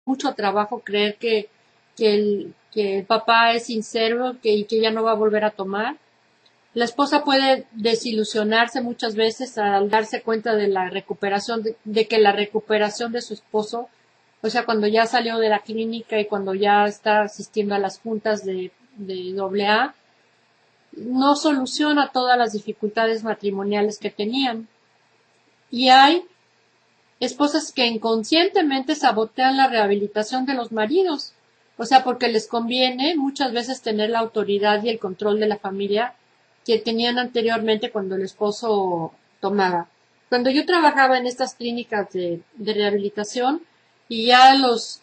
mucho trabajo creer que el papá es sincero y que ya no va a volver a tomar. La esposa puede desilusionarse muchas veces al darse cuenta de la recuperación, de que la recuperación de su esposo, o sea, cuando ya salió de la clínica y cuando ya está asistiendo a las juntas de AA, no soluciona todas las dificultades matrimoniales que tenían. Y hay esposas que inconscientemente sabotean la rehabilitación de los maridos, o sea, porque les conviene muchas veces tener la autoridad y el control de la familia que tenían anteriormente cuando el esposo tomaba. Cuando yo trabajaba en estas clínicas de rehabilitación y ya los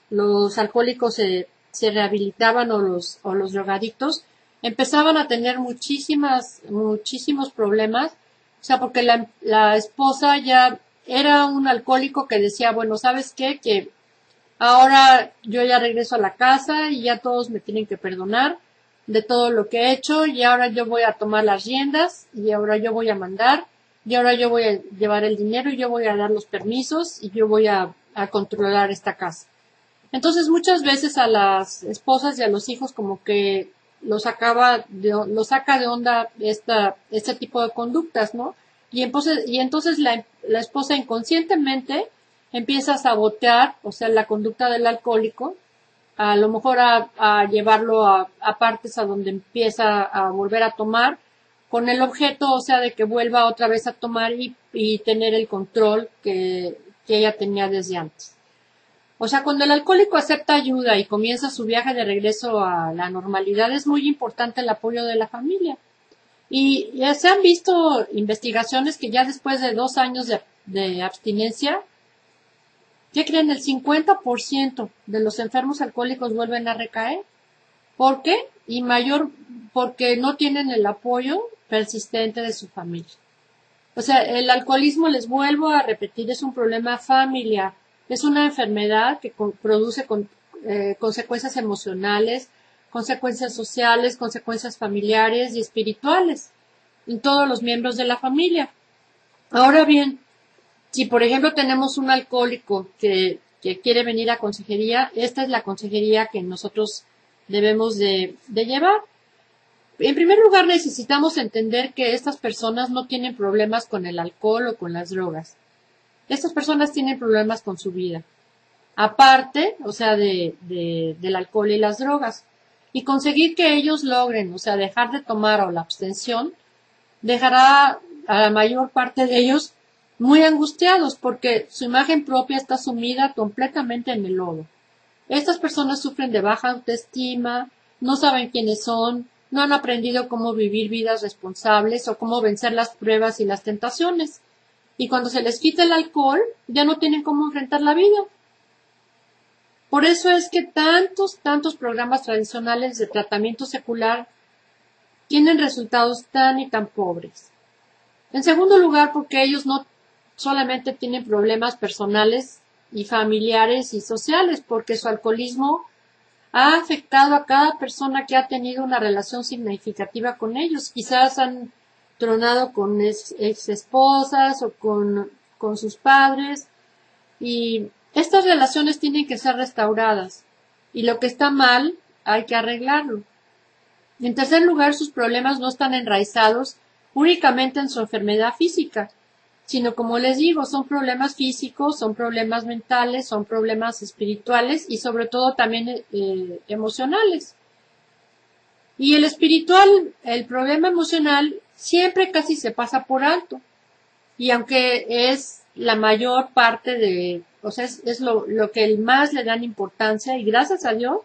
alcohólicos se rehabilitaban o los drogadictos, empezaban a tener muchísimos problemas, o sea, porque la esposa ya era un alcohólico que decía, bueno, ¿sabes qué? Que ahora yo ya regreso a la casa y ya todos me tienen que perdonar de todo lo que he hecho y ahora yo voy a tomar las riendas y ahora yo voy a mandar y ahora yo voy a llevar el dinero y yo voy a dar los permisos y yo voy a controlar esta casa. Entonces muchas veces a las esposas y a los hijos como que los saca de onda este tipo de conductas, ¿no? Y entonces la esposa inconscientemente empieza a sabotear, o sea, la conducta del alcohólico, a lo mejor a llevarlo a partes a donde empieza a volver a tomar, con el objeto, o sea, de que vuelva otra vez a tomar y tener el control que ella tenía desde antes. O sea, cuando el alcohólico acepta ayuda y comienza su viaje de regreso a la normalidad, es muy importante el apoyo de la familia. Y ya se han visto investigaciones que ya después de 2 años de abstinencia, ¿qué creen? El 50% de los enfermos alcohólicos vuelven a recaer. ¿Por qué? Y mayor porque no tienen el apoyo persistente de su familia. O sea, el alcoholismo, les vuelvo a repetir, es un problema familiar. Es una enfermedad que produce consecuencias emocionales, consecuencias sociales, consecuencias familiares y espirituales en todos los miembros de la familia. Ahora bien, si por ejemplo tenemos un alcohólico que quiere venir a consejería, esta es la consejería que nosotros debemos de llevar. En primer lugar, necesitamos entender que estas personas no tienen problemas con el alcohol o con las drogas. Estas personas tienen problemas con su vida. Aparte, o sea, del alcohol y las drogas. Y conseguir que ellos logren, o sea, dejar de tomar o la abstención, dejará a la mayor parte de ellos muy angustiados porque su imagen propia está sumida completamente en el lodo. Estas personas sufren de baja autoestima, no saben quiénes son, no han aprendido cómo vivir vidas responsables o cómo vencer las pruebas y las tentaciones. Y cuando se les quita el alcohol, ya no tienen cómo enfrentar la vida. Por eso es que tantos programas tradicionales de tratamiento secular tienen resultados tan y tan pobres. En segundo lugar, porque ellos no solamente tienen problemas personales y familiares y sociales, porque su alcoholismo ha afectado a cada persona que ha tenido una relación significativa con ellos. Quizás han tronado con ex esposas o con sus padres y estas relaciones tienen que ser restauradas y lo que está mal hay que arreglarlo. En tercer lugar, sus problemas no están enraizados únicamente en su enfermedad física, sino como les digo, son problemas físicos, son problemas mentales, son problemas espirituales y sobre todo también emocionales. Y el espiritual, el problema emocional, siempre casi se pasa por alto. Y aunque es la mayor parte o sea, es lo que más le dan importancia y gracias a Dios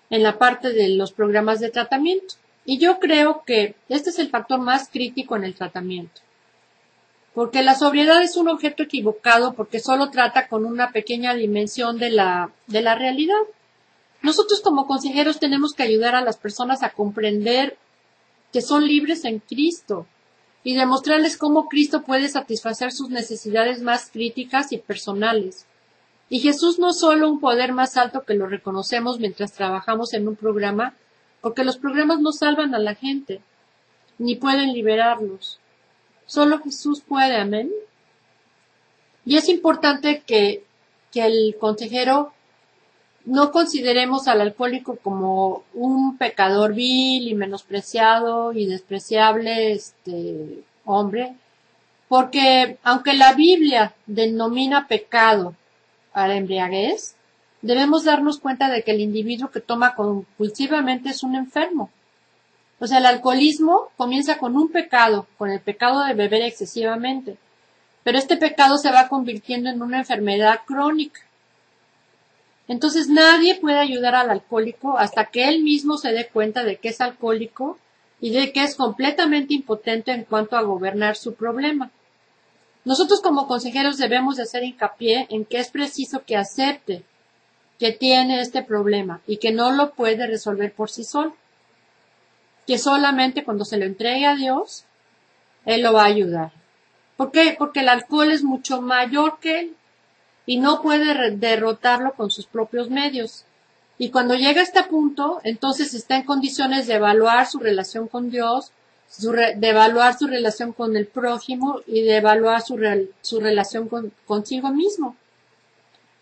en la parte de los programas de tratamiento. Y yo creo que este es el factor más crítico en el tratamiento. Porque la sobriedad es un objeto equivocado porque solo trata con una pequeña dimensión de la realidad. Nosotros como consejeros tenemos que ayudar a las personas a comprender que son libres en Cristo y demostrarles cómo Cristo puede satisfacer sus necesidades más críticas y personales. Y Jesús no es solo un poder más alto que lo reconocemos mientras trabajamos en un programa, porque los programas no salvan a la gente, ni pueden liberarlos. Solo Jesús puede, amén. Y es importante que el consejero no consideremos al alcohólico como un pecador vil y menospreciado y despreciable hombre, porque aunque la Biblia denomina pecado a la embriaguez, debemos darnos cuenta de que el individuo que toma compulsivamente es un enfermo. O sea, el alcoholismo comienza con un pecado, con el pecado de beber excesivamente, pero este pecado se va convirtiendo en una enfermedad crónica. Entonces nadie puede ayudar al alcohólico hasta que él mismo se dé cuenta de que es alcohólico y de que es completamente impotente en cuanto a gobernar su problema. Nosotros como consejeros debemos de hacer hincapié en que es preciso que acepte que tiene este problema y que no lo puede resolver por sí solo. Que solamente cuando se lo entregue a Dios, Él lo va a ayudar. ¿Por qué? Porque el alcohol es mucho mayor que él y no puede derrotarlo con sus propios medios. Y cuando llega a este punto, entonces está en condiciones de evaluar su relación con Dios, de evaluar su relación con el prójimo y de evaluar su relación consigo mismo.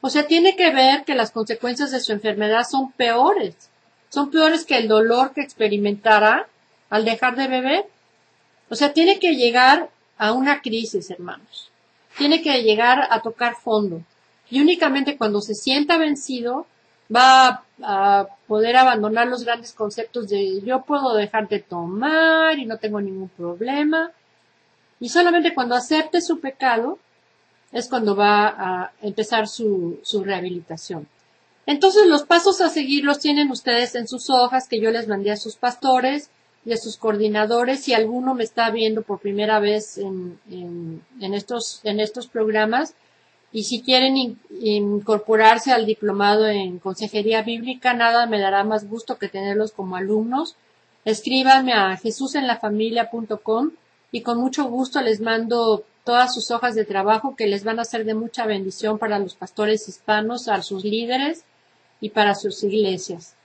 O sea, tiene que ver que las consecuencias de su enfermedad son peores que el dolor que experimentará al dejar de beber. O sea, tiene que llegar a una crisis, hermanos. Tiene que llegar a tocar fondo. Y únicamente cuando se sienta vencido, va a poder abandonar los grandes conceptos de yo puedo dejar de tomar y no tengo ningún problema. Y solamente cuando acepte su pecado es cuando va a empezar su rehabilitación. Entonces los pasos a seguir los tienen ustedes en sus hojas que yo les mandé a sus pastores y a sus coordinadores. Si alguno me está viendo por primera vez en estos programas y si quieren incorporarse al diplomado en consejería bíblica, nada me dará más gusto que tenerlos como alumnos. Escríbanme a jesusenlafamilia.com y con mucho gusto les mando todas sus hojas de trabajo que les van a ser de mucha bendición para los pastores hispanos, a sus líderes y para sus iglesias.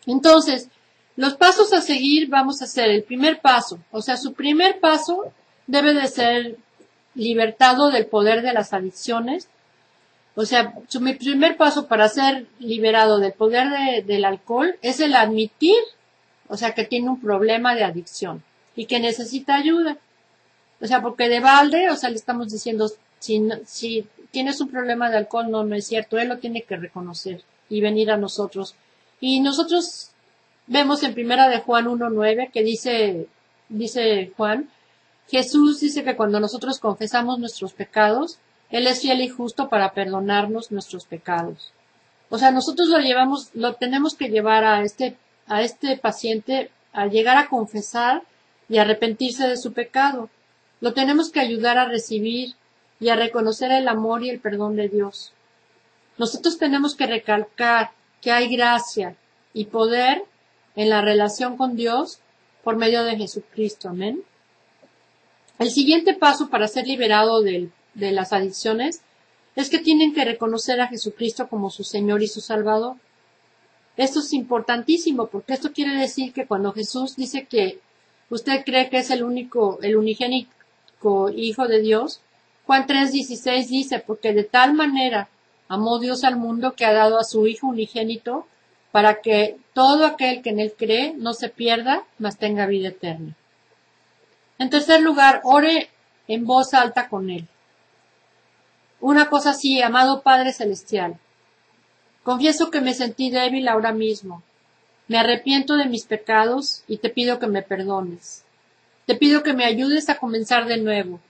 Entonces, los pasos a seguir vamos a hacer el primer paso. O sea, su primer paso debe de ser libertado del poder de las adicciones. O sea, mi primer paso para ser liberado del poder del alcohol es el admitir, o sea, que tiene un problema de adicción y que necesita ayuda. O sea, porque de balde, o sea, le estamos diciendo, si tienes un problema de alcohol, no es cierto, él lo tiene que reconocer y venir a nosotros. Y nosotros vemos en primera de Juan 1:9 que dice Juan, Jesús dice que cuando nosotros confesamos nuestros pecados, Él es fiel y justo para perdonarnos nuestros pecados. O sea, nosotros lo tenemos que llevar a este paciente a llegar a confesar y arrepentirse de su pecado. Lo tenemos que ayudar a recibir y a reconocer el amor y el perdón de Dios. Nosotros tenemos que recalcar que hay gracia y poder en la relación con Dios por medio de Jesucristo. Amén. El siguiente paso para ser liberado de las adicciones es que tienen que reconocer a Jesucristo como su Señor y su Salvador. Esto es importantísimo porque esto quiere decir que cuando Jesús dice que usted cree que es el unigénico Hijo de Dios, Juan 3:16 dice, porque de tal manera amó Dios al mundo que ha dado a su Hijo unigénito para que todo aquel que en él cree no se pierda, mas tenga vida eterna. En tercer lugar, ore en voz alta con él. Una cosa así, amado Padre Celestial, confieso que me sentí débil ahora mismo. Me arrepiento de mis pecados y te pido que me perdones. Te pido que me ayudes a comenzar de nuevo.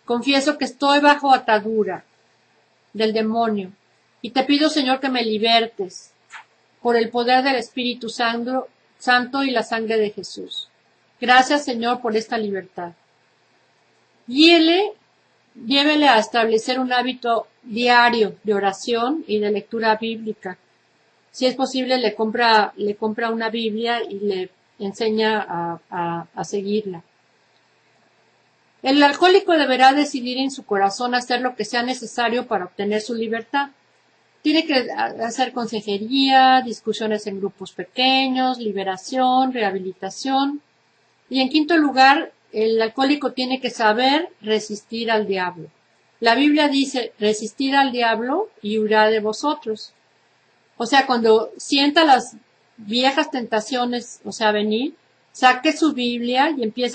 Confieso que estoy bajo atadura del demonio y te pido, Señor, que me libertes por el poder del Espíritu Santo y la sangre de Jesús. Gracias, Señor, por esta libertad. Llévele a establecer un hábito diario de oración y de lectura bíblica. Si es posible, le compra una Biblia y le enseña a seguirla. El alcohólico deberá decidir en su corazón hacer lo que sea necesario para obtener su libertad. Tiene que hacer consejería, discusiones en grupos pequeños, liberación, rehabilitación. Y en quinto lugar, el alcohólico tiene que saber resistir al diablo. La Biblia dice, resistir al diablo y huirá de vosotros. O sea, cuando sienta las viejas tentaciones, o sea, venir, saque su Biblia y empieza